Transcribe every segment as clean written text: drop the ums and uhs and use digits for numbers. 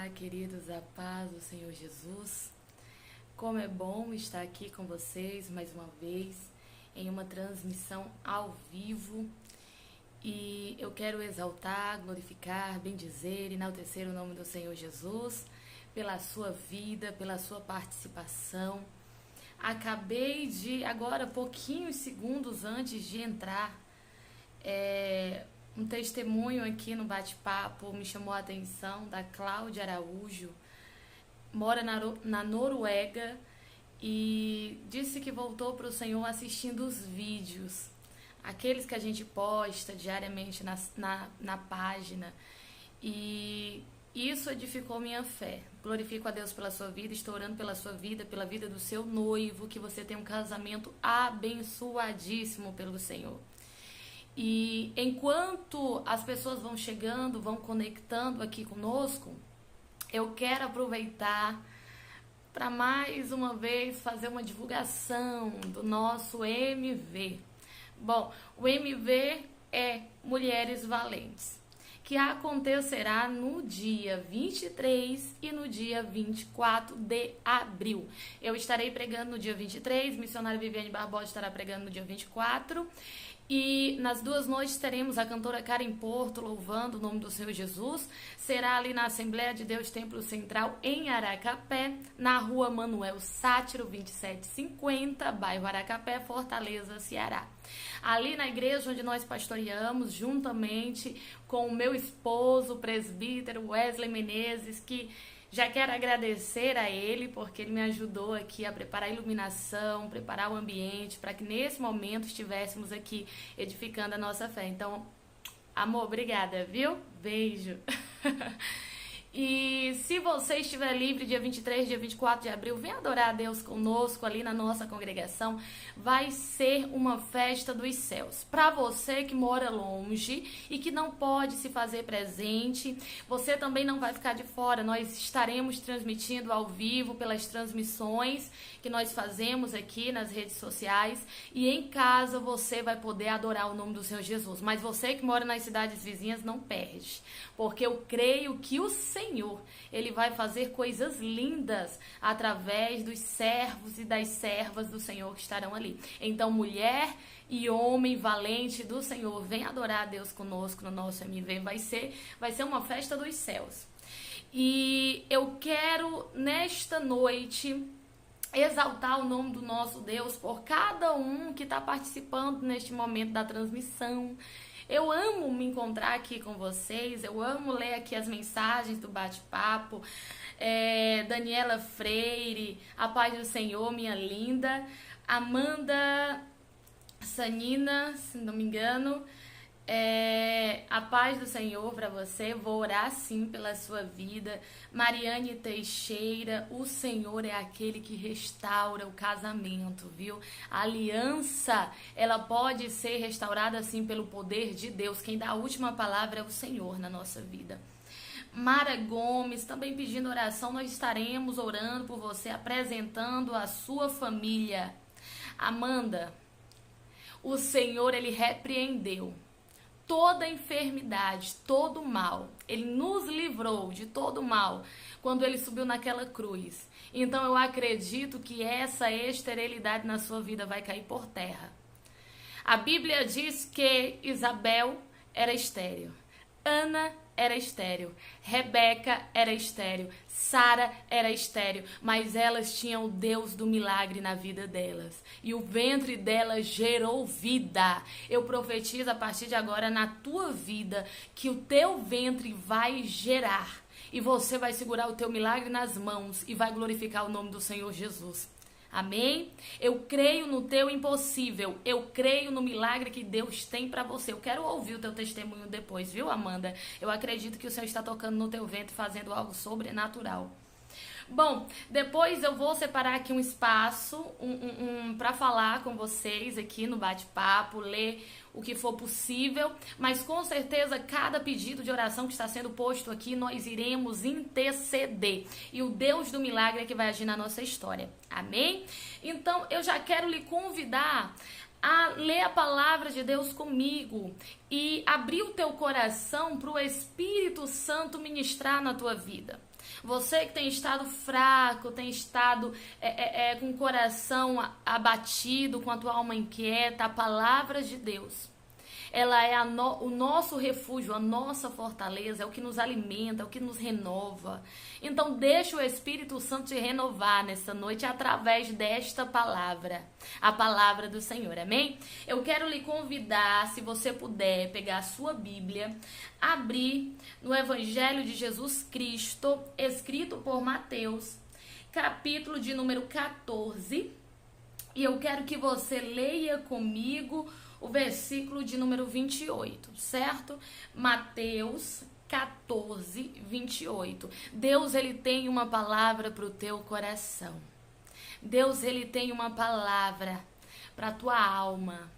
Olá, queridos, a paz do Senhor Jesus. Como é bom estar aqui com vocês mais uma vez em uma transmissão ao vivo. E eu quero exaltar, glorificar, bendizer, enaltecer o nome do Senhor Jesus pela sua vida, pela sua participação. Acabei de, agora, pouquinhos segundos antes de entrar, um testemunho aqui no bate-papo me chamou a atenção, da Cláudia Araújo, mora na Noruega e disse que voltou para o Senhor assistindo os vídeos, aqueles que a gente posta diariamente na página, e isso edificou minha fé. Glorifico a Deus pela sua vida, estou orando pela sua vida, pela vida do seu noivo, que você tenha um casamento abençoadíssimo pelo Senhor. E enquanto as pessoas vão chegando, vão conectando aqui conosco, eu quero aproveitar para mais uma vez fazer uma divulgação do nosso MV. Bom, o MV é Mulheres Valentes, que acontecerá no dia 23 e no dia 24 de abril. Eu estarei pregando no dia 23, missionária Viviane Barbosa estará pregando no dia 24. E nas duas noites teremos a cantora Karen Porto louvando o nome do Senhor Jesus. Será ali na Assembleia de Deus Templo Central, em Aracapé, na rua Manuel Sátiro, 2750, bairro Aracapé, Fortaleza, Ceará. Ali na igreja onde nós pastoreamos, juntamente com o meu esposo, o presbítero Wesley Menezes, que já quero agradecer a ele, porque ele me ajudou aqui a preparar a iluminação, preparar o ambiente, para que nesse momento estivéssemos aqui edificando a nossa fé. Então, amor, obrigada, viu? Beijo. E se você estiver livre dia 23, dia 24 de abril, vem adorar a Deus conosco ali na nossa congregação. Vai ser uma festa dos céus. Para você que mora longe e que não pode se fazer presente, você também não vai ficar de fora. Nós estaremos transmitindo ao vivo pelas transmissões que nós fazemos aqui nas redes sociais. E em casa você vai poder adorar o nome do Senhor Jesus. Mas você que mora nas cidades vizinhas, não perde. Porque eu creio que o Senhor, ele vai fazer coisas lindas através dos servos e das servas do Senhor que estarão ali. Então, mulher e homem valente do Senhor, vem adorar a Deus conosco no nosso MV. Vai ser uma festa dos céus. E eu quero, nesta noite, exaltar o nome do nosso Deus por cada um que está participando neste momento da transmissão. Eu amo me encontrar aqui com vocês, eu amo ler aqui as mensagens do bate-papo. Daniela Freire, a paz do Senhor, minha linda. Amanda Sanina, se não me engano, a paz do Senhor para você. Vou orar sim pela sua vida. Mariane Teixeira, o Senhor é aquele que restaura o casamento, viu? A aliança, ela pode ser restaurada sim pelo poder de Deus. Quem dá a última palavra é o Senhor na nossa vida. Mara Gomes, também pedindo oração. Nós estaremos orando por você, apresentando a sua família. Amanda, o Senhor, ele repreendeu toda enfermidade, todo mal. Ele nos livrou de todo mal quando ele subiu naquela cruz. Então eu acredito que essa esterilidade na sua vida vai cair por terra. A Bíblia diz que Isabel era estéril, Ana era estéril, Rebeca era estéril, Sara era estéril, mas elas tinham o Deus do milagre na vida delas. E o ventre delas gerou vida. Eu profetizo a partir de agora na tua vida que o teu ventre vai gerar. E você vai segurar o teu milagre nas mãos e vai glorificar o nome do Senhor Jesus. Amém? Eu creio no teu impossível. Eu creio no milagre que Deus tem para você. Eu quero ouvir o teu testemunho depois, viu, Amanda? Eu acredito que o Senhor está tocando no teu ventre, fazendo algo sobrenatural. Bom, depois eu vou separar aqui um espaço para falar com vocês aqui no bate-papo, ler o que for possível, mas com certeza cada pedido de oração que está sendo posto aqui, nós iremos interceder. E o Deus do milagre é que vai agir na nossa história. Amém? Então, eu já quero lhe convidar a ler a palavra de Deus comigo e abrir o teu coração para o Espírito Santo ministrar na tua vida. Você que tem estado fraco, tem estado com o coração abatido, com a tua alma inquieta, a palavra de Deus, ela é o nosso refúgio, a nossa fortaleza, é o que nos alimenta, é o que nos renova. Então deixa o Espírito Santo te renovar nesta noite através desta palavra, a palavra do Senhor, amém? Eu quero lhe convidar, se você puder, pegar a sua Bíblia, abrir no Evangelho de Jesus Cristo, escrito por Mateus, capítulo de número 14, e eu quero que você leia comigo o versículo de número 28, certo? Mateus 14, 28. Deus, ele tem uma palavra para o teu coração. Deus, ele tem uma palavra para a tua alma,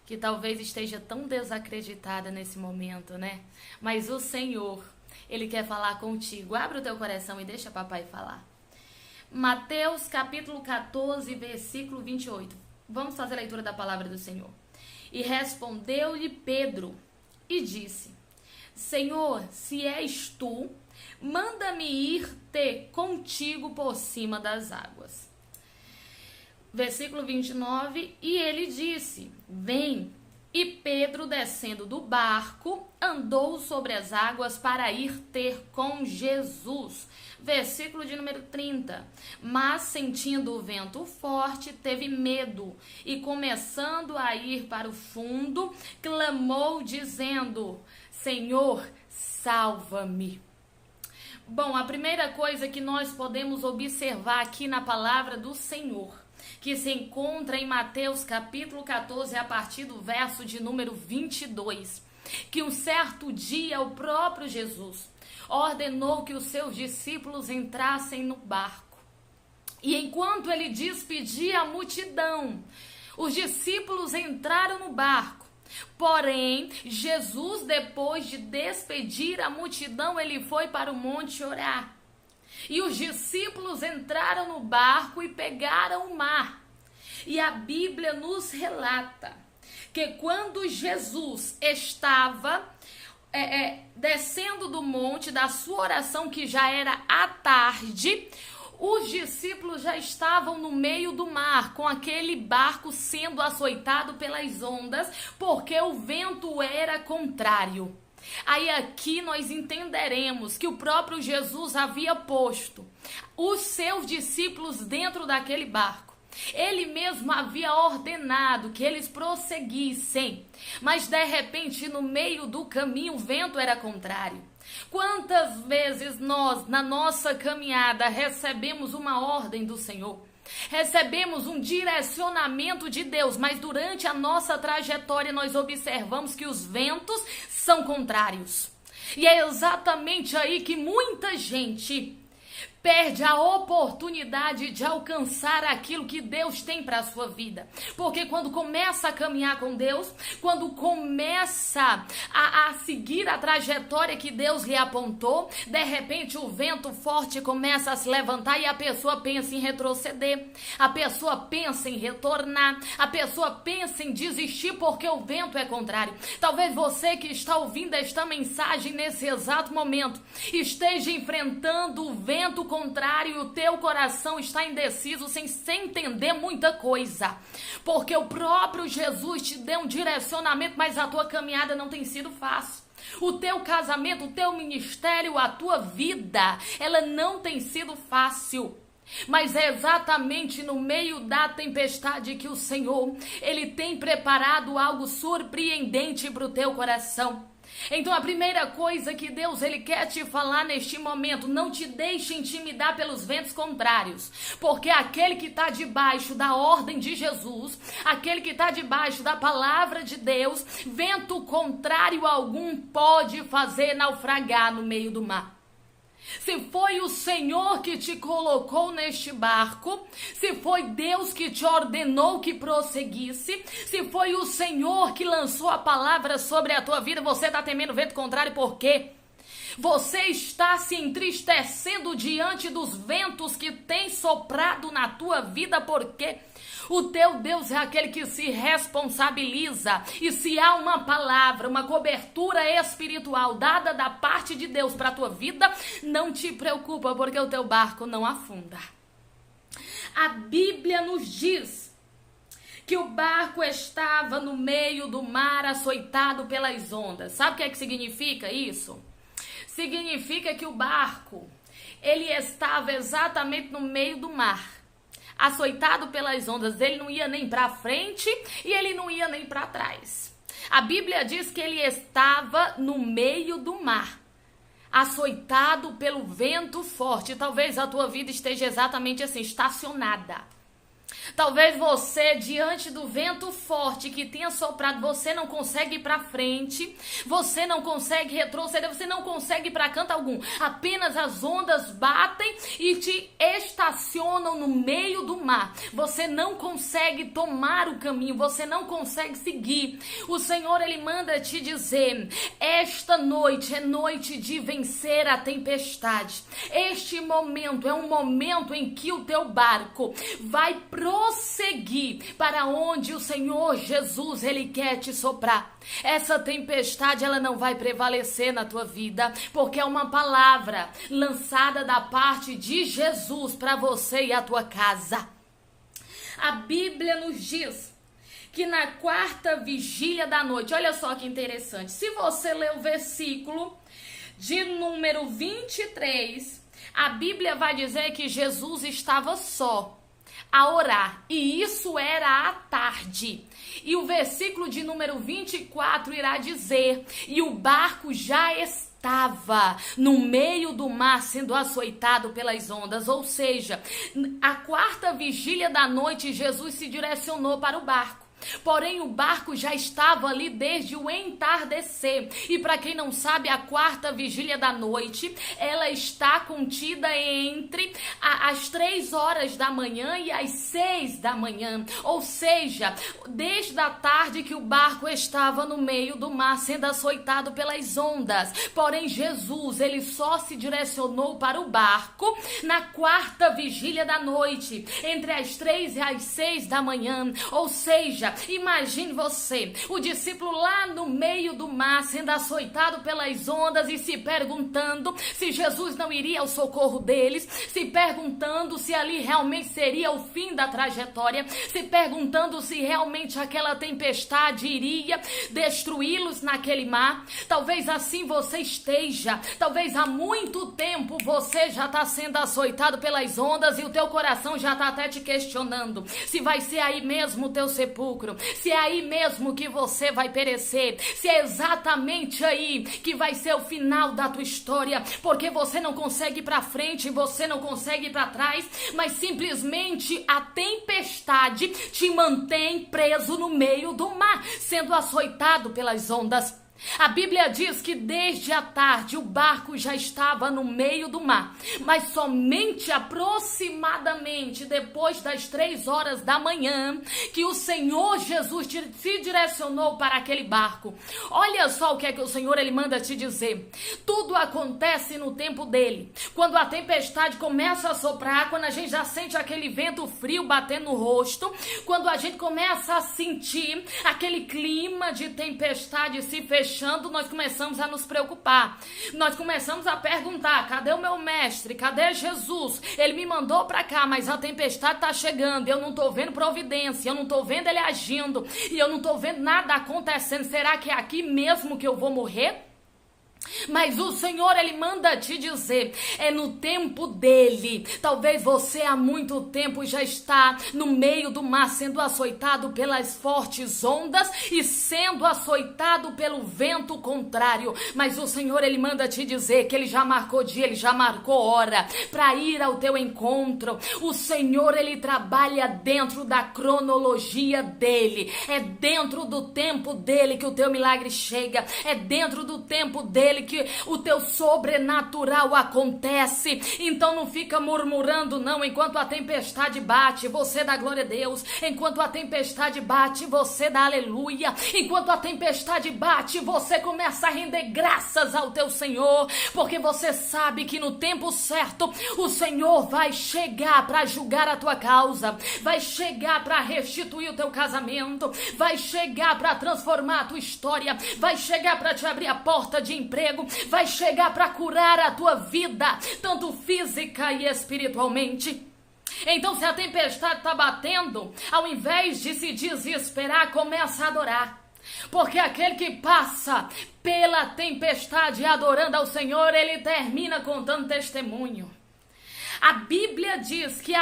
que talvez esteja tão desacreditada nesse momento, né? Mas o Senhor, ele quer falar contigo. Abre o teu coração e deixa papai falar. Mateus capítulo 14, versículo 28. Vamos fazer a leitura da palavra do Senhor. E respondeu-lhe Pedro e disse: Senhor, se és tu, manda-me ir ter contigo por cima das águas. Versículo 29, e ele disse: Vem. E Pedro, descendo do barco, andou sobre as águas para ir ter com Jesus. Versículo de número 30. Mas, sentindo o vento forte, teve medo e, começando a ir para o fundo, clamou, dizendo: Senhor, salva-me. Bom, a primeira coisa que nós podemos observar aqui na palavra do Senhor, que se encontra em Mateus capítulo 14, a partir do verso de número 22, que um certo dia o próprio Jesus ordenou que os seus discípulos entrassem no barco. E enquanto ele despedia a multidão, os discípulos entraram no barco. Porém, Jesus, depois de despedir a multidão, ele foi para o monte orar. E os discípulos entraram no barco e pegaram o mar. E a Bíblia nos relata que quando Jesus estava descendo do monte da sua oração, que já era à tarde, os discípulos já estavam no meio do mar, com aquele barco sendo açoitado pelas ondas, porque o vento era contrário. Aí aqui nós entenderemos que o próprio Jesus havia posto os seus discípulos dentro daquele barco. Ele mesmo havia ordenado que eles prosseguissem, mas de repente no meio do caminho o vento era contrário. Quantas vezes nós, na nossa caminhada, recebemos uma ordem do Senhor? Recebemos um direcionamento de Deus, mas durante a nossa trajetória nós observamos que os ventos são contrários. E é exatamente aí que muita gente perde a oportunidade de alcançar aquilo que Deus tem para a sua vida. Porque quando começa a caminhar com Deus, quando começa a seguir a trajetória que Deus lhe apontou, de repente o vento forte começa a se levantar e a pessoa pensa em retroceder, a pessoa pensa em retornar, a pessoa pensa em desistir porque o vento é contrário. Talvez você que está ouvindo esta mensagem nesse exato momento esteja enfrentando o vento contrário e o teu coração está indeciso, sem entender muita coisa, porque o próprio Jesus te deu um direcionamento, mas a tua caminhada não tem sido fácil. O teu casamento, o teu ministério, a tua vida, ela não tem sido fácil. Mas é exatamente no meio da tempestade que o Senhor, ele tem preparado algo surpreendente para o teu coração. Então a primeira coisa que Deus ele quer te falar neste momento: não te deixe intimidar pelos ventos contrários, porque aquele que está debaixo da ordem de Jesus, aquele que está debaixo da palavra de Deus, vento contrário algum pode fazer naufragar no meio do mar. Se foi o Senhor que te colocou neste barco, se foi Deus que te ordenou que prosseguisse, se foi o Senhor que lançou a palavra sobre a tua vida, você está temendo vento contrário por quê? Você está se entristecendo diante dos ventos que tem soprado na tua vida, porque o teu Deus é aquele que se responsabiliza. E se há uma palavra, uma cobertura espiritual dada da parte de Deus para a tua vida, não te preocupa, porque o teu barco não afunda. A Bíblia nos diz que o barco estava no meio do mar, açoitado pelas ondas. Sabe o que é que significa isso? Significa que o barco, ele estava exatamente no meio do mar, açoitado pelas ondas. Ele não ia nem para frente e ele não ia nem para trás. A Bíblia diz que ele estava no meio do mar, açoitado pelo vento forte. Talvez a tua vida esteja exatamente assim, estacionada. Talvez você, diante do vento forte que tenha soprado, você não consegue ir para frente, você não consegue retroceder, você não consegue ir para canto algum. Apenas as ondas batem e te estacionam no meio do mar. Você não consegue tomar o caminho, você não consegue seguir. O Senhor, ele manda te dizer: esta noite é noite de vencer a tempestade. Este momento é um momento em que o teu barco vai prosseguir para onde o Senhor Jesus, ele quer te soprar. Essa tempestade, ela não vai prevalecer na tua vida, porque é uma palavra lançada da parte de Jesus para você e a tua casa. A Bíblia nos diz que na quarta vigília da noite, olha só que interessante, se você ler o versículo de número 23, a Bíblia vai dizer que Jesus estava só a orar, e isso era à tarde. E o versículo de número 24 irá dizer: e o barco já estava no meio do mar, sendo açoitado pelas ondas. Ou seja, a quarta vigília da noite, Jesus se direcionou para o barco. Porém, o barco já estava ali desde o entardecer. E para quem não sabe, a quarta vigília da noite, ela está contida entre as 3 horas da manhã e as 6 da manhã. Ou seja, desde a tarde que o barco estava no meio do mar, sendo açoitado pelas ondas. Porém, Jesus, ele só se direcionou para o barco na quarta vigília da noite, entre as 3 e as 6 da manhã. Ou seja, imagine você, o discípulo lá no meio do mar, sendo açoitado pelas ondas e se perguntando se Jesus não iria ao socorro deles, se perguntando se ali realmente seria o fim da trajetória, se perguntando se realmente aquela tempestade iria destruí-los naquele mar. Talvez assim você esteja, talvez há muito tempo você já está sendo açoitado pelas ondas e o teu coração já está até te questionando se vai ser aí mesmo o teu sepulcro, se é aí mesmo que você vai perecer, se é exatamente aí que vai ser o final da tua história, porque você não consegue ir para frente, você não consegue ir para trás, mas simplesmente a tempestade te mantém preso no meio do mar, sendo açoitado pelas ondas. A Bíblia diz que desde a tarde o barco já estava no meio do mar, mas somente aproximadamente depois das 3 horas da manhã que o Senhor Jesus se direcionou para aquele barco. Olha só o que é que o Senhor, ele manda te dizer: tudo acontece no tempo dele. Quando a tempestade começa a soprar, quando a gente já sente aquele vento frio batendo no rosto, quando a gente começa a sentir aquele clima de tempestade se fechando, nós começamos a nos preocupar. Nós começamos a perguntar: cadê o meu mestre? Cadê Jesus? Ele me mandou para cá, mas a tempestade está chegando. Eu não estou vendo providência, eu não estou vendo ele agindo, e eu não estou vendo nada acontecendo. Será que é aqui mesmo que eu vou morrer? Mas o Senhor, ele manda te dizer, é no tempo dele. Talvez você há muito tempo já está no meio do mar, sendo açoitado pelas fortes ondas e sendo açoitado pelo vento contrário. Mas o Senhor, ele manda te dizer que ele já marcou dia, ele já marcou hora para ir ao teu encontro. O Senhor, ele trabalha dentro da cronologia dele. É dentro do tempo dele que o teu milagre chega. É dentro do tempo dele aquele que o teu sobrenatural acontece. Então não fica murmurando não, enquanto a tempestade bate, você dá glória a Deus. Enquanto a tempestade bate, você dá aleluia. Enquanto a tempestade bate, você começa a render graças ao teu Senhor, porque você sabe que no tempo certo o Senhor vai chegar para julgar a tua causa, vai chegar para restituir o teu casamento, vai chegar para transformar a tua história, vai chegar para te abrir a porta de emprego, vai chegar para curar a tua vida, tanto física e espiritualmente. Então, se a tempestade está batendo, ao invés de se desesperar, começa a adorar. Porque aquele que passa pela tempestade adorando ao Senhor, ele termina contando testemunho. A Bíblia diz que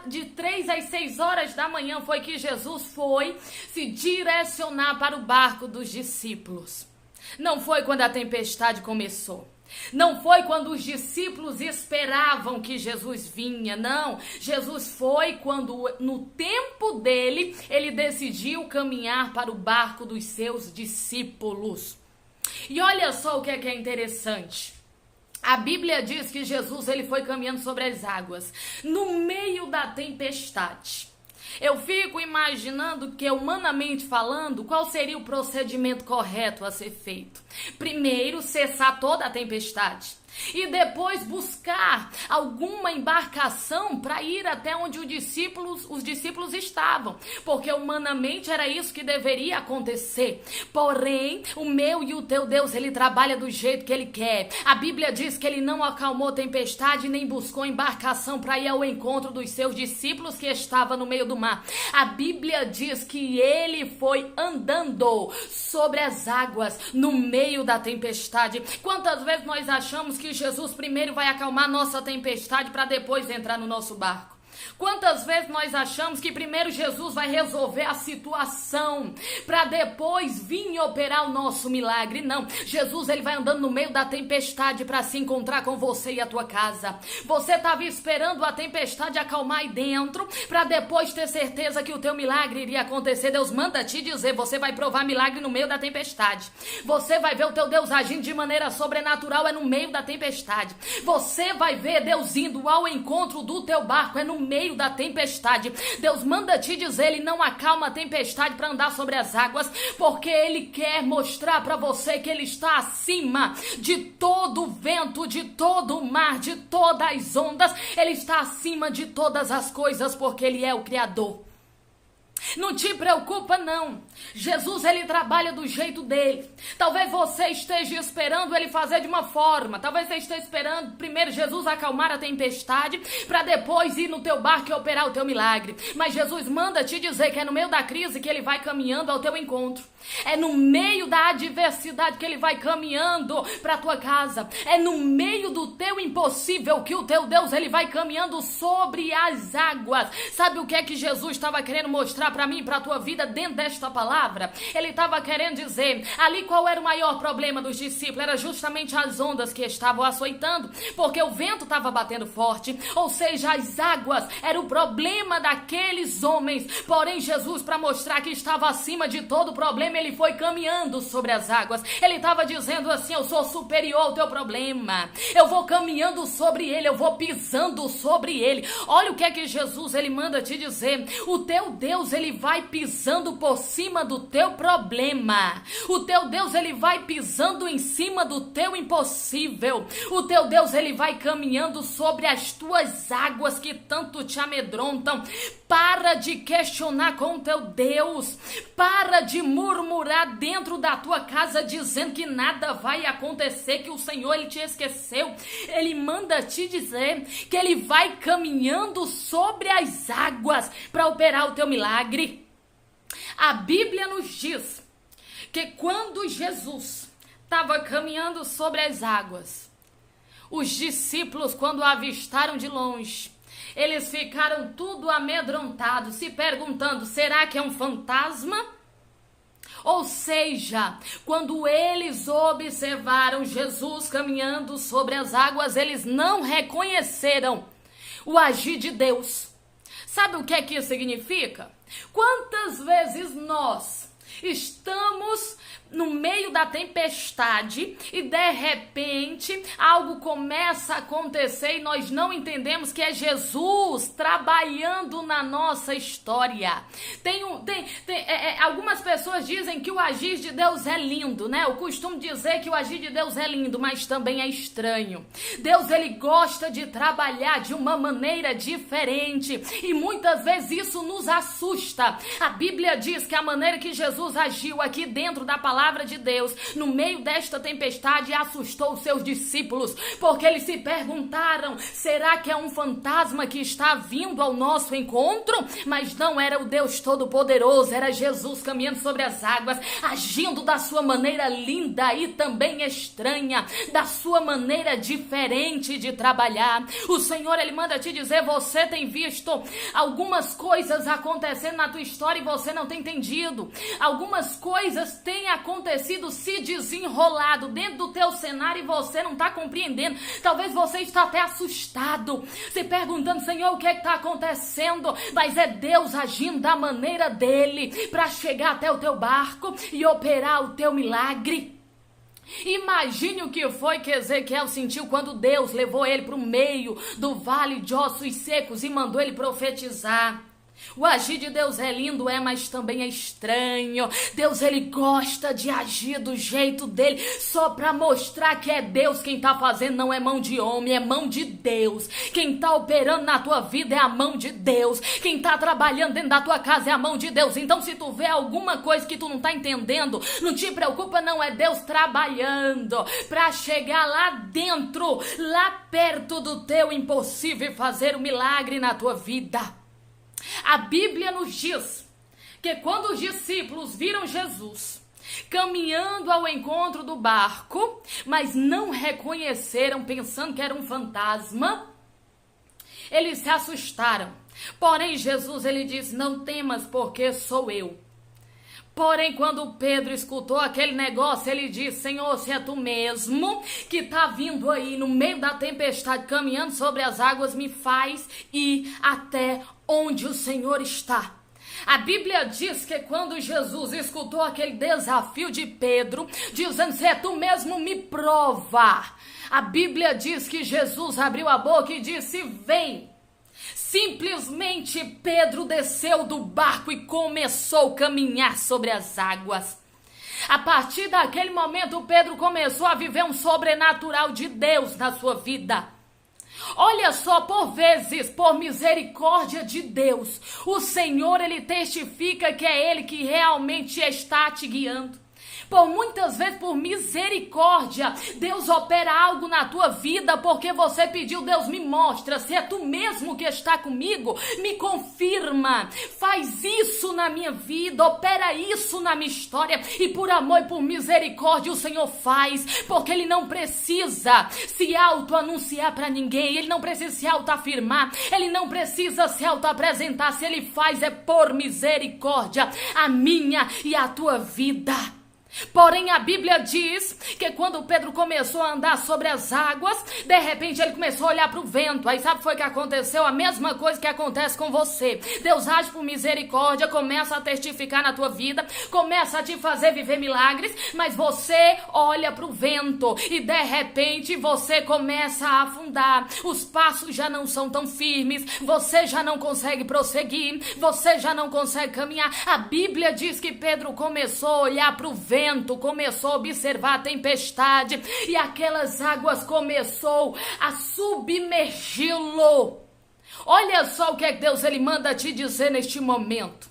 de 3 às 6 horas da manhã foi que Jesus foi se direcionar para o barco dos discípulos. Não foi quando a tempestade começou. Não foi quando os discípulos esperavam que Jesus vinha, não. Jesus foi quando, no tempo dele, ele decidiu caminhar para o barco dos seus discípulos. E olha só o que é interessante. A Bíblia diz que Jesus ele foi caminhando sobre as águas, no meio da tempestade. Eu fico imaginando que, humanamente falando, qual seria o procedimento correto a ser feito? Primeiro, cessar toda a tempestade. E depois buscar alguma embarcação para ir até onde os discípulos estavam. Porque humanamente era isso que deveria acontecer. Porém, o meu e o teu Deus, ele trabalha do jeito que ele quer. A Bíblia diz que ele não acalmou tempestade nem buscou embarcação para ir ao encontro dos seus discípulos que estavam no meio do mar. A Bíblia diz que ele foi andando sobre as águas no meio da tempestade. Quantas vezes nós achamos que Jesus primeiro vai acalmar nossa tempestade para depois entrar no nosso barco? Quantas vezes nós achamos que primeiro Jesus vai resolver a situação para depois vir operar o nosso milagre? Não, Jesus ele vai andando no meio da tempestade para se encontrar com você e a tua casa. Você estava esperando a tempestade acalmar aí dentro para depois ter certeza que o teu milagre iria acontecer. Deus manda te dizer, você vai provar milagre no meio da tempestade. Você vai ver o teu Deus agindo de maneira sobrenatural é no meio da tempestade. Você vai ver Deus indo ao encontro do teu barco é no meio da tempestade. Deus manda te dizer, ele não acalma a tempestade para andar sobre as águas, porque ele quer mostrar para você que ele está acima de todo o vento, de todo o mar, de todas as ondas. Ele está acima de todas as coisas, porque ele é o Criador. Não te preocupa não, Jesus ele trabalha do jeito dele. Talvez você esteja esperando ele fazer de uma forma, talvez você esteja esperando primeiro Jesus acalmar a tempestade para depois ir no teu barco e operar o teu milagre. Mas Jesus manda te dizer que é no meio da crise que ele vai caminhando ao teu encontro. É no meio da adversidade que ele vai caminhando para a tua casa. É no meio do teu impossível que o teu Deus ele vai caminhando sobre as águas. Sabe o que é que Jesus estava querendo mostrar para mim, para a tua vida dentro desta palavra? Ele estava querendo dizer, ali qual era o maior problema dos discípulos? Era justamente as ondas que estavam açoitando, porque o vento estava batendo forte, ou seja, as águas era o problema daqueles homens. Porém, Jesus, para mostrar que estava acima de todo o problema, ele foi caminhando sobre as águas. Ele estava dizendo assim, eu sou superior ao teu problema, eu vou caminhando sobre ele, eu vou pisando sobre ele. Olha o que é que Jesus ele manda te dizer, o teu Deus ele vai pisando por cima do teu problema, o teu Deus ele vai pisando em cima do teu impossível, o teu Deus ele vai caminhando sobre as tuas águas que tanto te amedrontam. Para de questionar com o teu Deus, para de murmurar dentro da tua casa dizendo que nada vai acontecer, que o Senhor ele te esqueceu. Ele manda te dizer que ele vai caminhando sobre as águas para operar o teu milagre. A Bíblia nos diz que quando Jesus estava caminhando sobre as águas, os discípulos, quando o avistaram de longe, eles ficaram tudo amedrontados, se perguntando, será que é um fantasma? Ou seja, quando eles observaram Jesus caminhando sobre as águas, eles não reconheceram o agir de Deus. Sabe o que é que isso significa? Quantas vezes nós estamos no meio meio da tempestade e de repente algo começa a acontecer e nós não entendemos que é Jesus trabalhando na nossa história. Algumas pessoas dizem que o agir de Deus é lindo, né? Eu costumo dizer que o agir de Deus é lindo, mas também é estranho. Deus, ele gosta de trabalhar de uma maneira diferente e muitas vezes isso nos assusta. A Bíblia diz que a maneira que Jesus agiu aqui dentro da palavra de Deus, no meio desta tempestade, assustou os seus discípulos, porque eles se perguntaram, será que é um fantasma que está vindo ao nosso encontro? Mas não era o Deus Todo-Poderoso, era Jesus caminhando sobre as águas, agindo da sua maneira linda e também estranha, da sua maneira diferente de trabalhar. O Senhor, ele manda te dizer, você tem visto algumas coisas acontecendo na tua história e você não tem entendido. Algumas coisas têm acontecido, se desenrolado dentro do teu cenário e você não está compreendendo. Talvez você está até assustado, se perguntando, Senhor, o que está acontecendo? Mas é Deus agindo da maneira dele para chegar até o teu barco e operar o teu milagre. Imagine o que foi que Ezequiel sentiu quando Deus levou ele para o meio do vale de ossos secos e mandou ele profetizar. O agir de Deus é lindo, mas também é estranho. Deus, ele gosta de agir do jeito dele, só para mostrar que é Deus quem tá fazendo, não é mão de homem, é mão de Deus. Quem tá operando na tua vida é a mão de Deus. Quem tá trabalhando dentro da tua casa é a mão de Deus. Então, se tu vê alguma coisa que tu não tá entendendo, não te preocupa, não, é Deus trabalhando para chegar lá dentro, lá perto do teu impossível e fazer um milagre na tua vida. A Bíblia nos diz que quando os discípulos viram Jesus caminhando ao encontro do barco, mas não reconheceram, pensando que era um fantasma, eles se assustaram. Porém, Jesus, ele disse, não temas, porque sou eu. Porém, quando Pedro escutou aquele negócio, ele disse, Senhor, se é tu mesmo que está vindo aí no meio da tempestade, caminhando sobre as águas, me faz ir até onde o Senhor está. A Bíblia diz que quando Jesus escutou aquele desafio de Pedro, dizendo, se é tu mesmo, me prova. A Bíblia diz que Jesus abriu a boca e disse, vem. Simplesmente Pedro desceu do barco e começou a caminhar sobre as águas. A partir daquele momento, Pedro começou a viver um sobrenatural de Deus na sua vida. Olha só, por vezes, por misericórdia de Deus, o Senhor, ele testifica que é ele que realmente está te guiando. Por muitas vezes, por misericórdia, Deus opera algo na tua vida porque você pediu, Deus me mostra, se é tu mesmo que está comigo, me confirma, faz isso na minha vida, opera isso na minha história e por amor e por misericórdia o Senhor faz, porque ele não precisa se auto-anunciar para ninguém, ele não precisa se auto-afirmar, ele não precisa se auto-apresentar, se ele faz é por misericórdia, a minha e a tua vida. Porém, a Bíblia diz que quando Pedro começou a andar sobre as águas, de repente ele começou a olhar para o vento. Aí sabe o que foi que aconteceu? A mesma coisa que acontece com você. Deus age por misericórdia, começa a testificar na tua vida, começa a te fazer viver milagres, mas você olha para o vento e de repente você começa a afundar. Os passos já não são tão firmes, você já não consegue prosseguir, você já não consegue caminhar. A Bíblia diz que Pedro começou a olhar para o vento, começou a observar a tempestade e aquelas águas começou a submergi-lo. Olha só o que é que Deus ele manda te dizer neste momento.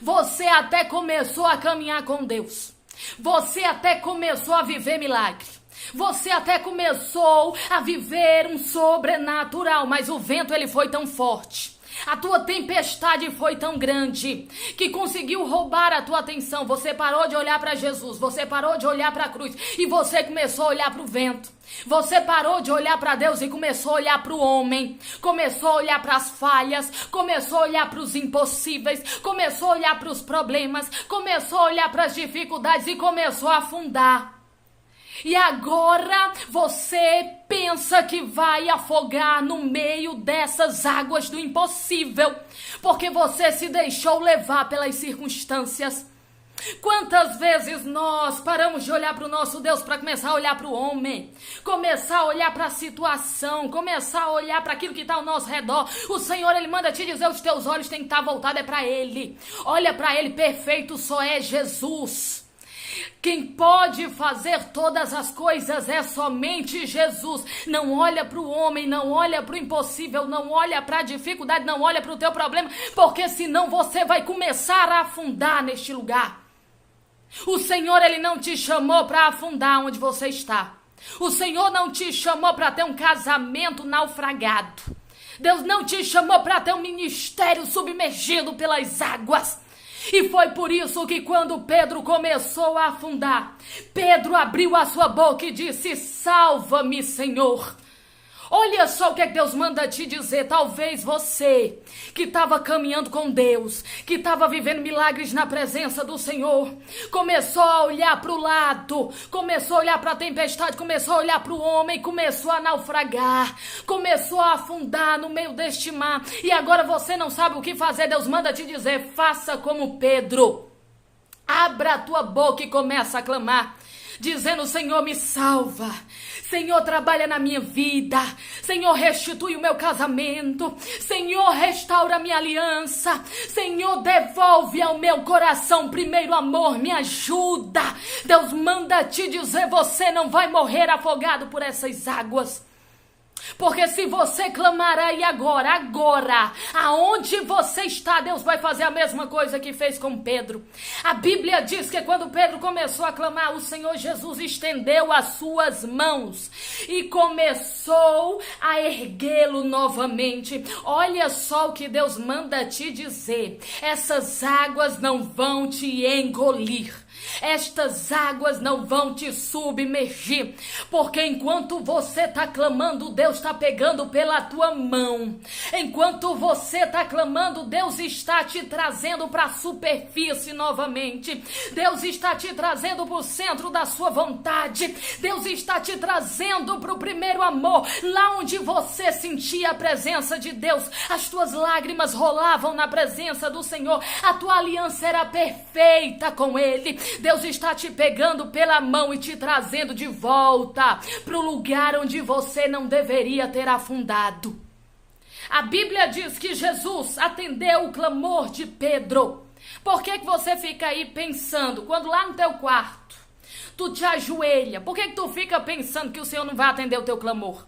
Você até começou a caminhar com Deus. Você até começou a viver milagre. Você até começou a viver um sobrenatural, mas o vento ele foi tão forte. A tua tempestade foi tão grande que conseguiu roubar a tua atenção. Você parou de olhar para Jesus, você parou de olhar para a cruz e você começou a olhar para o vento. Você parou de olhar para Deus e começou a olhar para o homem, começou a olhar para as falhas, começou a olhar para os impossíveis, começou a olhar para os problemas, começou a olhar para as dificuldades e começou a afundar. E agora você pensa que vai afogar no meio dessas águas do impossível, porque você se deixou levar pelas circunstâncias. Quantas vezes nós paramos de olhar para o nosso Deus para começar a olhar para o homem, começar a olhar para a situação, começar a olhar para aquilo que está ao nosso redor. O Senhor, Ele manda te dizer, os teus olhos têm que estar voltados para Ele. Olha para Ele, perfeito só é Jesus. Quem pode fazer todas as coisas é somente Jesus. Não olha para o homem, não olha para o impossível, não olha para a dificuldade, não olha para o teu problema, porque senão você vai começar a afundar neste lugar. O Senhor, Ele não te chamou para afundar onde você está. O Senhor não te chamou para ter um casamento naufragado. Deus não te chamou para ter um ministério submergido pelas águas. E foi por isso que quando Pedro começou a afundar, Pedro abriu a sua boca e disse, salva-me, Senhor. Olha só o que é que Deus manda te dizer. Talvez você que estava caminhando com Deus, que estava vivendo milagres na presença do Senhor, começou a olhar para o lado, começou a olhar para a tempestade, começou a olhar para o homem, começou a naufragar, começou a afundar no meio deste mar. E agora você não sabe o que fazer. Deus manda te dizer, faça como Pedro. Abra a tua boca e começa a clamar, dizendo, Senhor, me salva. Senhor, trabalha na minha vida. Senhor, restitui o meu casamento. Senhor, restaura a minha aliança. Senhor, devolve ao meu coração primeiro amor, me ajuda. Deus manda te dizer, você não vai morrer afogado por essas águas. Porque se você clamar aí agora, aonde você está, Deus vai fazer a mesma coisa que fez com Pedro. A Bíblia diz que quando Pedro começou a clamar, o Senhor Jesus estendeu as suas mãos e começou a erguê-lo novamente. Olha só o que Deus manda te dizer. Essas águas não vão te engolir. Estas águas não vão te submergir, porque enquanto você está clamando, Deus está pegando pela tua mão. Enquanto você está clamando, Deus está te trazendo para a superfície novamente. Deus está te trazendo para o centro da sua vontade. Deus está te trazendo para o primeiro amor, lá onde você sentia a presença de Deus. As tuas lágrimas rolavam na presença do Senhor. A tua aliança era perfeita com Ele. Deus está te pegando pela mão e te trazendo de volta para o lugar onde você não deveria ter afundado. A Bíblia diz que Jesus atendeu o clamor de Pedro. Por que você fica aí pensando, quando lá no teu quarto tu te ajoelha, por que tu fica pensando que o Senhor não vai atender o teu clamor?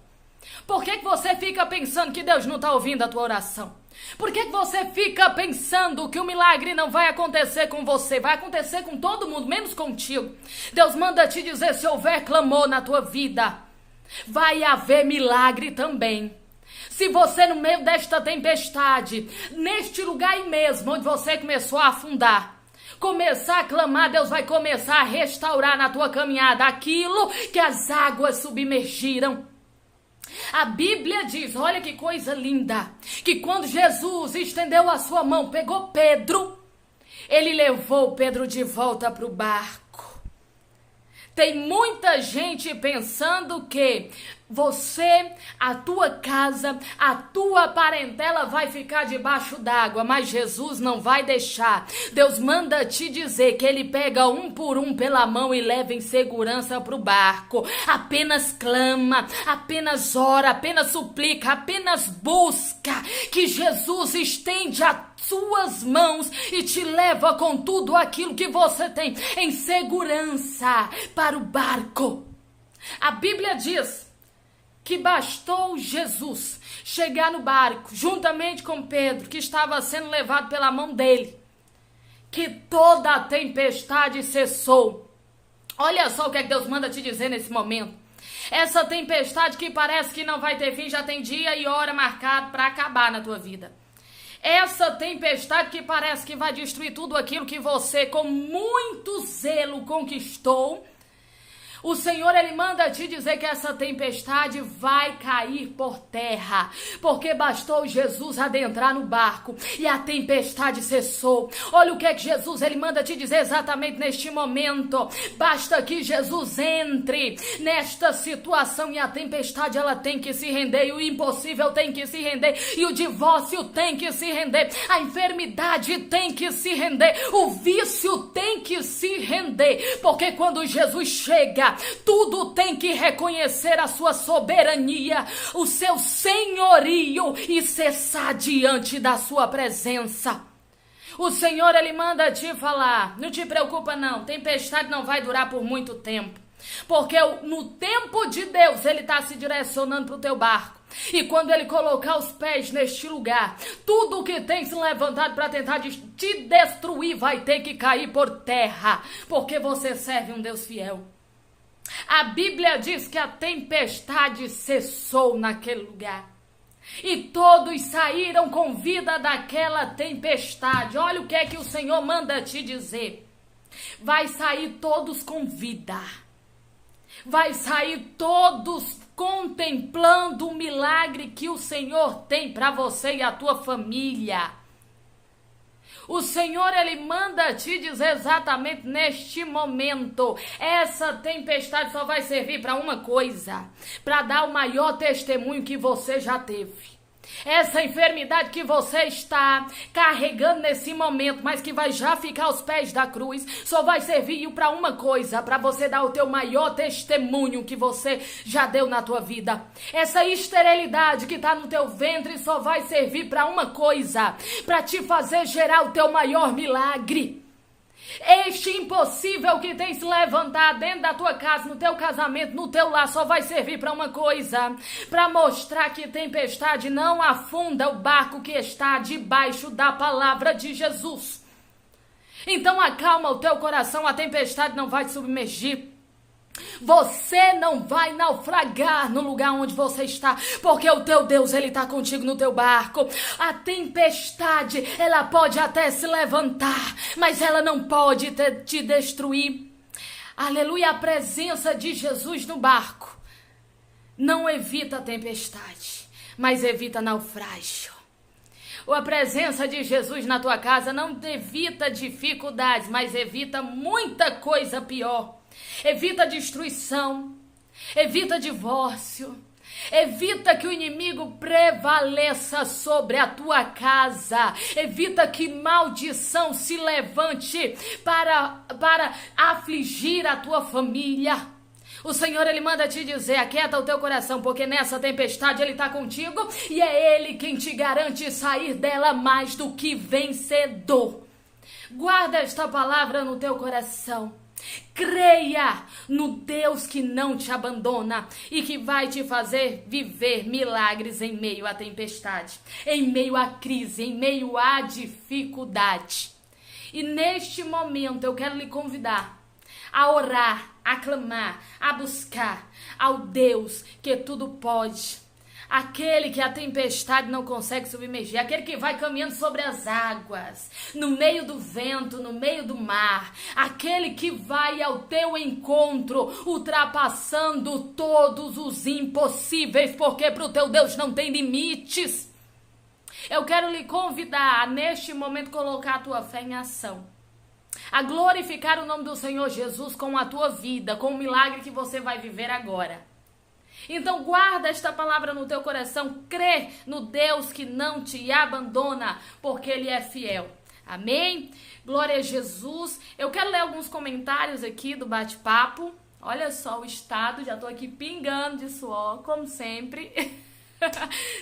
Por que você fica pensando que Deus não está ouvindo a tua oração? Por que você fica pensando que o milagre não vai acontecer com você? Vai acontecer com todo mundo, menos contigo. Deus manda te dizer, se houver clamor na tua vida, vai haver milagre também. Se você no meio desta tempestade, neste lugar aí mesmo, onde você começou a afundar, começar a clamar, Deus vai começar a restaurar na tua caminhada aquilo que as águas submergiram. A Bíblia diz, olha que coisa linda, que quando Jesus estendeu a sua mão, pegou Pedro, ele levou Pedro de volta para o barco. Tem muita gente pensando que você, a tua casa, a tua parentela vai ficar debaixo d'água, mas Jesus não vai deixar. Deus manda te dizer que Ele pega um por um pela mão e leva em segurança para o barco. Apenas clama, apenas ora, apenas suplica, apenas busca, que Jesus estende as suas mãos e te leva com tudo aquilo que você tem em segurança para o barco. A Bíblia diz que bastou Jesus chegar no barco, juntamente com Pedro, que estava sendo levado pela mão dele, que toda a tempestade cessou. Olha só o que é que Deus manda te dizer nesse momento. Essa tempestade que parece que não vai ter fim, já tem dia e hora marcado para acabar na tua vida. Essa tempestade que parece que vai destruir tudo aquilo que você, com muito zelo, conquistou, O Senhor, Ele manda te dizer que essa tempestade vai cair por terra, porque bastou Jesus adentrar no barco e a tempestade cessou. Olha o que é que Jesus, Ele manda te dizer exatamente neste momento. Basta que Jesus entre nesta situação e a tempestade, ela tem que se render, e o impossível tem que se render, e o divórcio tem que se render, a enfermidade tem que se render, o vício tem que se render, porque quando Jesus chega, tudo tem que reconhecer a sua soberania, o seu senhorio e cessar diante da sua presença. O Senhor, Ele manda te falar, não te preocupa não, tempestade não vai durar por muito tempo, porque no tempo de Deus, Ele está se direcionando para o teu barco. E quando Ele colocar os pés neste lugar, tudo que tem se levantado para tentar te destruir vai ter que cair por terra, porque você serve um Deus fiel. A Bíblia diz que a tempestade cessou naquele lugar. E todos saíram com vida daquela tempestade. Olha o que é que o Senhor manda te dizer. Vai sair todos com vida. Vai sair todos contemplando o milagre que o Senhor tem para você e a tua família. O Senhor, Ele manda te dizer exatamente neste momento, essa tempestade só vai servir para uma coisa, para dar o maior testemunho que você já teve. Essa enfermidade que você está carregando nesse momento, mas que vai já ficar aos pés da cruz, só vai servir para uma coisa, para você dar o teu maior testemunho que você já deu na tua vida. Essa esterilidade que está no teu ventre só vai servir para uma coisa, para te fazer gerar o teu maior milagre. Este impossível que tem se levantado dentro da tua casa, no teu casamento, no teu lar, só vai servir para uma coisa, para mostrar que tempestade não afunda o barco que está debaixo da palavra de Jesus. Então acalma o teu coração, a tempestade não vai te submergir. Você não vai naufragar no lugar onde você está, porque o teu Deus, Ele está contigo no teu barco. A tempestade, ela pode até se levantar, mas ela não pode te destruir. Aleluia, a presença de Jesus no barco não evita a tempestade, mas evita naufrágio. A presença de Jesus na tua casa não evita dificuldades, mas evita muita coisa pior. Evita destruição, evita divórcio, evita que o inimigo prevaleça sobre a tua casa, evita que maldição se levante para afligir a tua família. O Senhor, Ele manda te dizer, aquieta o teu coração, porque nessa tempestade Ele está contigo e é Ele quem te garante sair dela mais do que vencedor. Guarda esta palavra no teu coração. Creia no Deus que não te abandona e que vai te fazer viver milagres em meio à tempestade, em meio à crise, em meio à dificuldade. E neste momento eu quero lhe convidar a orar, a clamar, a buscar ao Deus que tudo pode. Aquele que a tempestade não consegue submergir, aquele que vai caminhando sobre as águas, no meio do vento, no meio do mar, aquele que vai ao teu encontro, ultrapassando todos os impossíveis, porque para o teu Deus não tem limites. Eu quero lhe convidar a neste momento colocar a tua fé em ação, a glorificar o nome do Senhor Jesus com a tua vida, com o milagre que você vai viver agora. Então guarda esta palavra no teu coração, crê no Deus que não te abandona, porque Ele é fiel. Amém? Glória a Jesus. Eu quero ler alguns comentários aqui do bate-papo. Olha só o estado, já tô aqui pingando de suor, como sempre.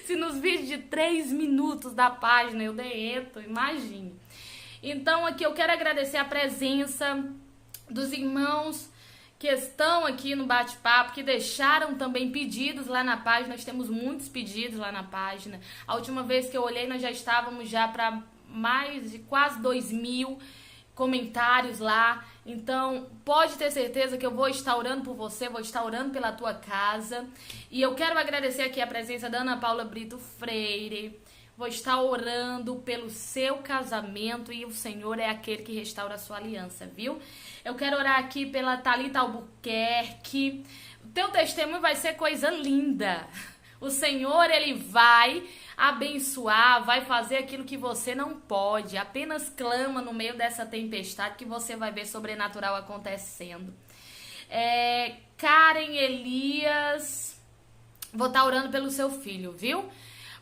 Se nos vídeos de 3 minutos da página eu derreto, imagine. Então aqui eu quero agradecer a presença dos irmãos que estão aqui no bate-papo, que deixaram também pedidos lá na página. Nós temos muitos pedidos lá na página. A última vez que eu olhei, nós já estávamos já para mais de quase 2.000 comentários lá. Então, pode ter certeza que eu vou estar orando por você, vou estar orando pela tua casa. E eu quero agradecer aqui a presença da Ana Paula Brito Freire, vou estar orando pelo seu casamento e o Senhor é aquele que restaura a sua aliança, viu? Eu quero orar aqui pela Thalita Albuquerque. O teu testemunho vai ser coisa linda. O Senhor, Ele vai abençoar, vai fazer aquilo que você não pode. Apenas clama no meio dessa tempestade que você vai ver sobrenatural acontecendo. Karen Elias, vou estar orando pelo seu filho, viu?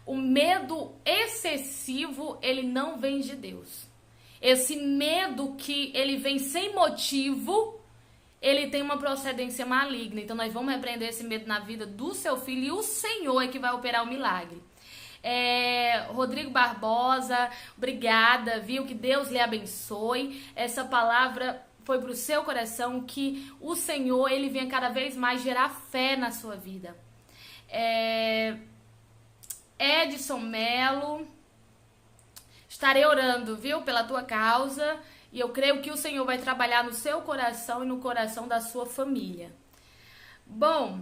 O medo excessivo, ele não vem de Deus. Esse medo que ele vem sem motivo, ele tem uma procedência maligna. Então nós vamos repreender esse medo na vida do seu filho e o Senhor é que vai operar o milagre. Rodrigo Barbosa, obrigada, viu? Que Deus lhe abençoe. Essa palavra foi para o seu coração, que o Senhor, Ele venha cada vez mais gerar fé na sua vida. Edson Melo, estarei orando, viu, pela tua causa, e eu creio que o Senhor vai trabalhar no seu coração e no coração da sua família. Bom,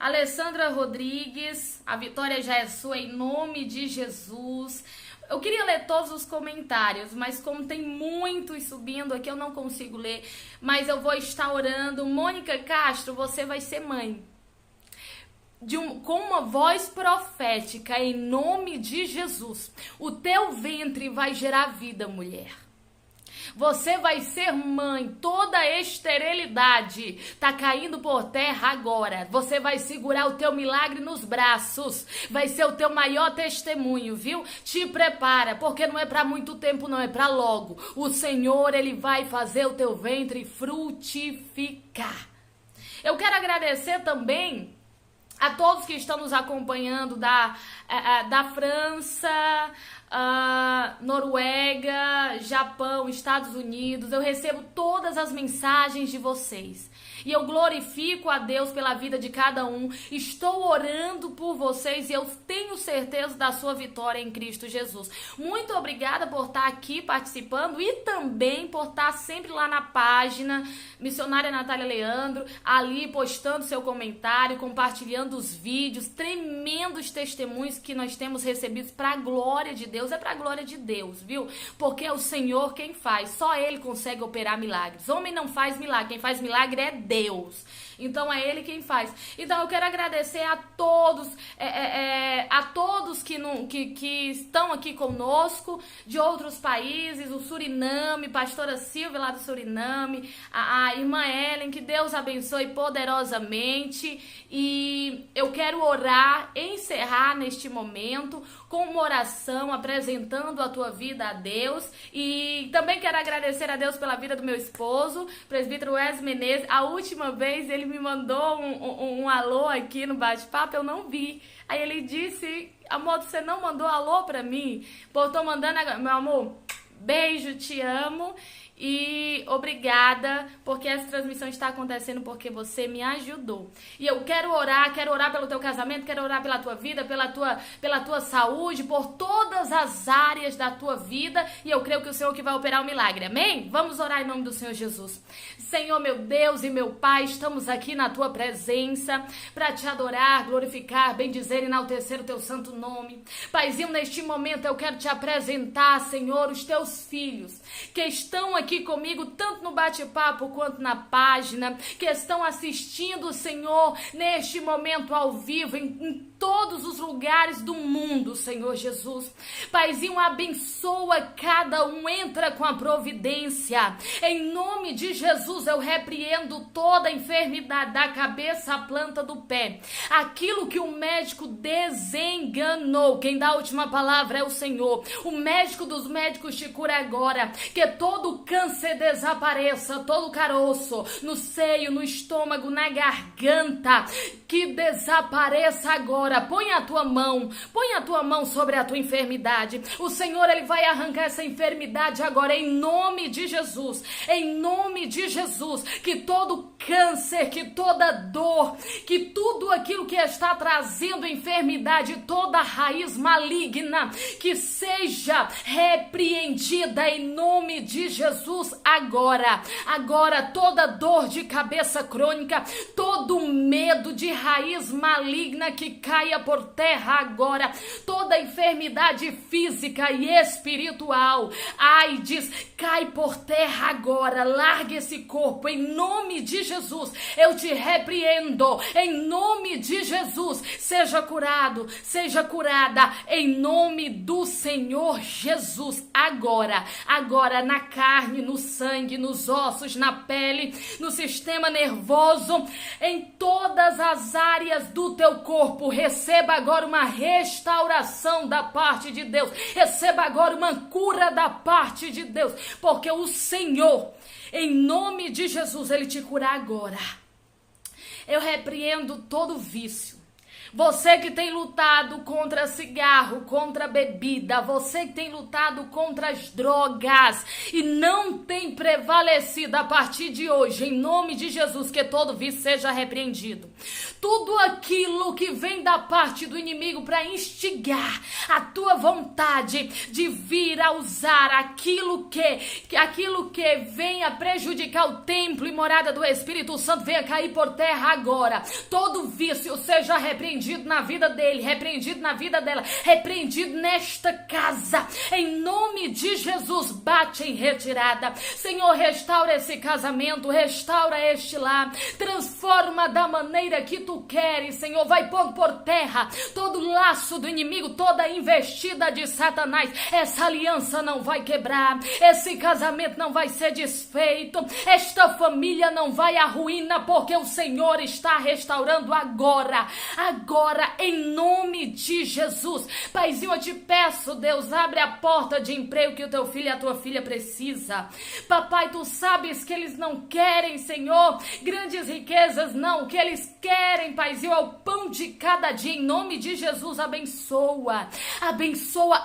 Alessandra Rodrigues, a vitória já é sua em nome de Jesus. Eu queria ler todos os comentários, mas como tem muitos subindo aqui, eu não consigo ler, mas eu vou estar orando. Mônica Castro, você vai ser mãe. Com uma voz profética, em nome de Jesus. O teu ventre vai gerar vida, mulher. Você vai ser mãe, toda a esterilidade tá caindo por terra agora. Você vai segurar o teu milagre nos braços. Vai ser o teu maior testemunho, viu? Te prepara, porque não é para muito tempo, não, é para logo. O Senhor, Ele vai fazer o teu ventre frutificar. Eu quero agradecer também a todos que estão nos acompanhando da França, Noruega, Japão, Estados Unidos. Eu recebo todas as mensagens de vocês. E eu glorifico a Deus pela vida de cada um. Estou orando por vocês e eu tenho certeza da sua vitória em Cristo Jesus. Muito obrigada por estar aqui participando e também por estar sempre lá na página Missionária Natália Leandro, ali postando seu comentário, compartilhando os vídeos, tremendos testemunhos que nós temos recebidos para a glória de Deus. É para a glória de Deus, viu? Porque é o Senhor quem faz. Só Ele consegue operar milagres. Homem não faz milagre. Quem faz milagre é Deus. Então é Ele quem faz. Então eu quero agradecer a todos, que estão aqui conosco, de outros países, o Suriname, pastora Silvia lá do Suriname, a irmã Ellen, que Deus abençoe poderosamente. E eu quero orar, encerrar neste momento com uma oração, apresentando a tua vida a Deus. E também quero agradecer a Deus pela vida do meu esposo, presbítero Wes Menezes. A última vez ele me mandou um alô aqui no bate-papo, eu não vi. Aí ele disse: amor, você não mandou alô pra mim? Pô, eu tô mandando agora. Meu amor, beijo, te amo. E obrigada, porque essa transmissão está acontecendo porque você me ajudou. E eu quero orar pelo teu casamento, quero orar pela tua vida, pela tua saúde, por todas as áreas da tua vida. E eu creio que o Senhor que vai operar o milagre, amém? Vamos orar em nome do Senhor Jesus. Senhor, meu Deus e meu Pai, estamos aqui na tua presença para te adorar, glorificar, bendizer e enaltecer o teu santo nome. Paizinho, neste momento eu quero te apresentar, Senhor, os teus filhos que estão aqui comigo, tanto no bate-papo quanto na página, que estão assistindo, Senhor, neste momento ao vivo, em todos os lugares do mundo, Senhor Jesus. Paizinho, abençoa cada um, entra com a providência. Em nome de Jesus, eu repreendo toda a enfermidade da cabeça à planta do pé. Aquilo que o médico desenganou, quem dá a última palavra é o Senhor. O médico dos médicos te cura agora. Que todo câncer desapareça, todo caroço no seio, no estômago, na garganta, que desapareça agora. Põe a tua mão sobre a tua enfermidade. O Senhor, Ele vai arrancar essa enfermidade agora, em nome de Jesus. Em nome de Jesus, que todo câncer, que toda dor, que tudo aquilo que está trazendo enfermidade, toda raiz maligna, que seja repreendida em nome de Jesus agora. Agora toda dor de cabeça crônica, todo medo de raiz maligna que caia por terra agora, toda enfermidade física e espiritual, AIDS, cai por terra agora, larga esse corpo em nome de Jesus. Eu te repreendo em nome de Jesus. Seja curado, seja curada em nome do Senhor Jesus agora. Agora na carne, no sangue, nos ossos, na pele, no sistema nervoso, em todas as áreas do teu corpo. Receba agora uma restauração da parte de Deus. Receba agora uma cura da parte de Deus, porque o Senhor, em nome de Jesus, Ele te cura agora. Eu repreendo todo vício. Você que tem lutado contra cigarro, contra bebida, você que tem lutado contra as drogas e não tem prevalecido, a partir de hoje, em nome de Jesus, que todo vício seja repreendido. Tudo aquilo que vem da parte do inimigo para instigar a tua vontade de vir a usar aquilo que venha prejudicar o templo e morada do Espírito Santo, venha cair por terra agora. Todo vício seja repreendido na vida dele, repreendido na vida dela, repreendido nesta casa, em nome de Jesus. Bate em retirada, Senhor. Restaura esse casamento, restaura este lar, transforma da maneira que tu queres, Senhor. Vai pondo por terra todo laço do inimigo, toda investida de Satanás. Essa aliança não vai quebrar, esse casamento não vai ser desfeito, esta família não vai à ruína, porque o Senhor está restaurando agora, em nome de Jesus. Paizinho, eu te peço, Deus, abre a porta de emprego que o teu filho e a tua filha precisa. Papai, tu sabes que eles não querem, Senhor, grandes riquezas, não. O que eles querem, Paizinho, é o pão de cada dia. Em nome de Jesus, abençoa,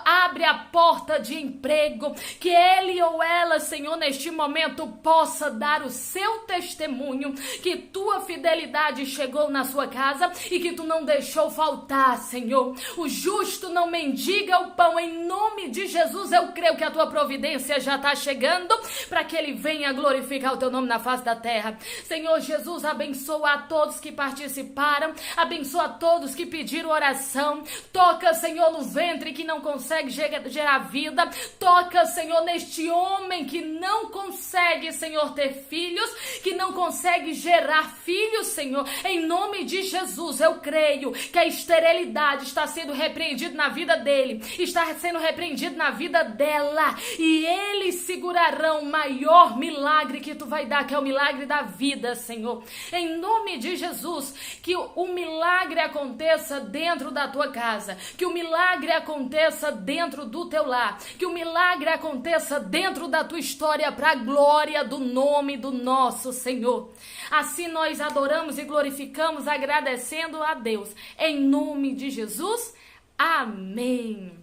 abre a porta de emprego, que ele ou ela, Senhor, neste momento possa dar o seu testemunho, que tua fidelidade chegou na sua casa e que tu não deixou faltar, Senhor. O justo não mendiga o pão. Em nome de Jesus, eu creio que a tua providência já está chegando para que ele venha glorificar o teu nome na face da terra. Senhor Jesus, abençoa a todos que participaram, abençoa a todos que pediram oração. Toca, Senhor, no ventre que não consegue gerar vida. Toca, Senhor, neste homem que não consegue, Senhor, ter filhos, que não consegue gerar filhos, Senhor. Em nome de Jesus, eu creio que a esterilidade está sendo repreendida na vida dele, está sendo repreendido na vida dela, e eles segurarão o maior milagre que tu vai dar, que é o milagre da vida, Senhor. Em nome de Jesus, que o milagre aconteça dentro da tua casa, que o milagre aconteça dentro do teu lar, que o milagre aconteça dentro da tua história, para a glória do nome do nosso Senhor. Assim nós adoramos e glorificamos, agradecendo a Deus. Em nome de Jesus, amém.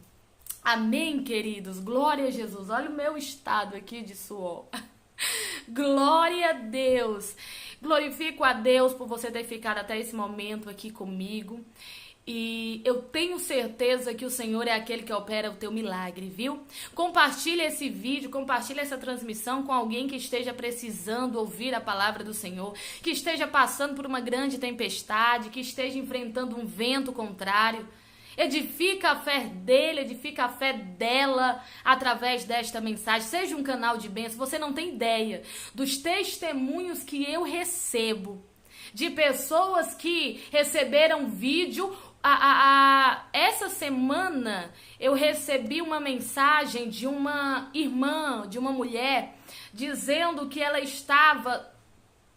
Amém, queridos. Glória a Jesus. Olha o meu estado aqui de suor. Glória a Deus. Glorifico a Deus por você ter ficado até esse momento aqui comigo. E eu tenho certeza que o Senhor é aquele que opera o teu milagre, viu? Compartilha esse vídeo, compartilha essa transmissão com alguém que esteja precisando ouvir a palavra do Senhor, que esteja passando por uma grande tempestade, que esteja enfrentando um vento contrário. Edifica a fé dele, edifica a fé dela através desta mensagem. Seja um canal de bênção. Você não tem ideia dos testemunhos que eu recebo de pessoas que receberam vídeo. Essa semana eu recebi uma mensagem de uma irmã, de uma mulher, dizendo que ela estava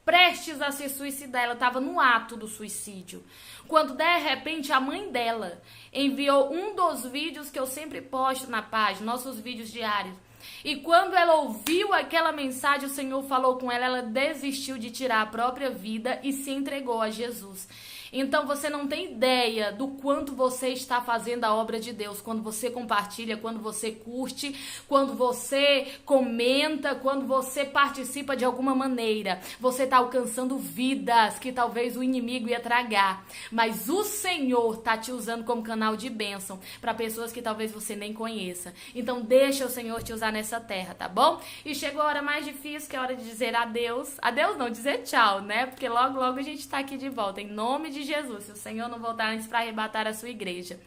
prestes a se suicidar, ela estava no ato do suicídio, quando de repente a mãe dela enviou um dos vídeos que eu sempre posto na página, nossos vídeos diários. E quando ela ouviu aquela mensagem, o Senhor falou com ela, ela desistiu de tirar a própria vida e se entregou a Jesus. Então você não tem ideia do quanto você está fazendo a obra de Deus quando você compartilha, quando você curte, quando você comenta, quando você participa de alguma maneira. Você está alcançando vidas que talvez o inimigo ia tragar, mas o Senhor está te usando como canal de bênção para pessoas que talvez você nem conheça. Então deixa o Senhor te usar nessa terra, tá bom? E chegou a hora mais difícil, que é a hora de dizer adeus. Adeus não, dizer tchau, né? Porque logo, logo a gente tá aqui de volta, em nome de Jesus, se o Senhor não voltar antes para arrebatar a sua igreja.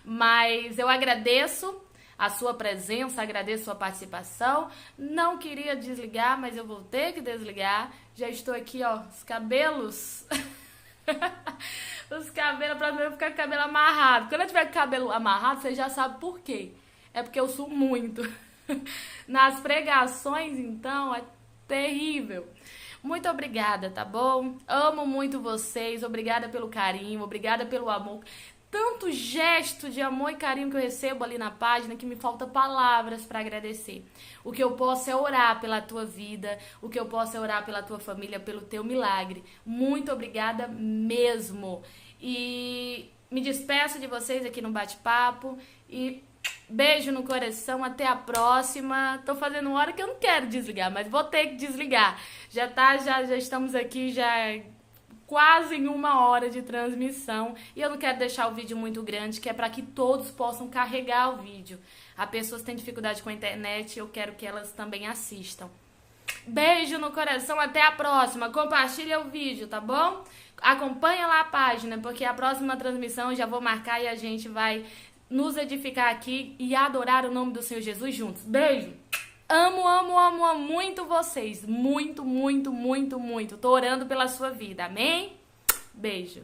Mas eu agradeço a sua presença, agradeço a sua participação. Não queria desligar, mas eu vou ter que desligar. Já estou aqui, ó, os cabelos... Os cabelos, pra eu ficar com o cabelo amarrado. Quando eu tiver com o cabelo amarrado, você já sabe por quê. É porque eu suo muito. Nas pregações, então, é terrível. Muito obrigada, tá bom? Amo muito vocês. Obrigada pelo carinho, obrigada pelo amor. Tanto gesto de amor e carinho que eu recebo ali na página que me falta palavras para agradecer. O que eu posso é orar pela tua vida, o que eu posso é orar pela tua família, pelo teu milagre. Muito obrigada mesmo. E me despeço de vocês aqui no bate-papo e beijo no coração, até a próxima. Tô fazendo uma hora que eu não quero desligar, mas vou ter que desligar. Já estamos aqui quase em 1 hora de transmissão e eu não quero deixar o vídeo muito grande, que é para que todos possam carregar o vídeo. As pessoas têm dificuldade com a internet, eu quero que elas também assistam. Beijo no coração, até a próxima. Compartilha o vídeo, tá bom? Acompanha lá a página, porque a próxima transmissão eu já vou marcar e a gente vai nos edificar aqui e adorar o nome do Senhor Jesus juntos. Beijo! Amo, amo, amo, amo muito vocês. Muito, muito, muito, muito. Tô orando pela sua vida. Amém? Beijo.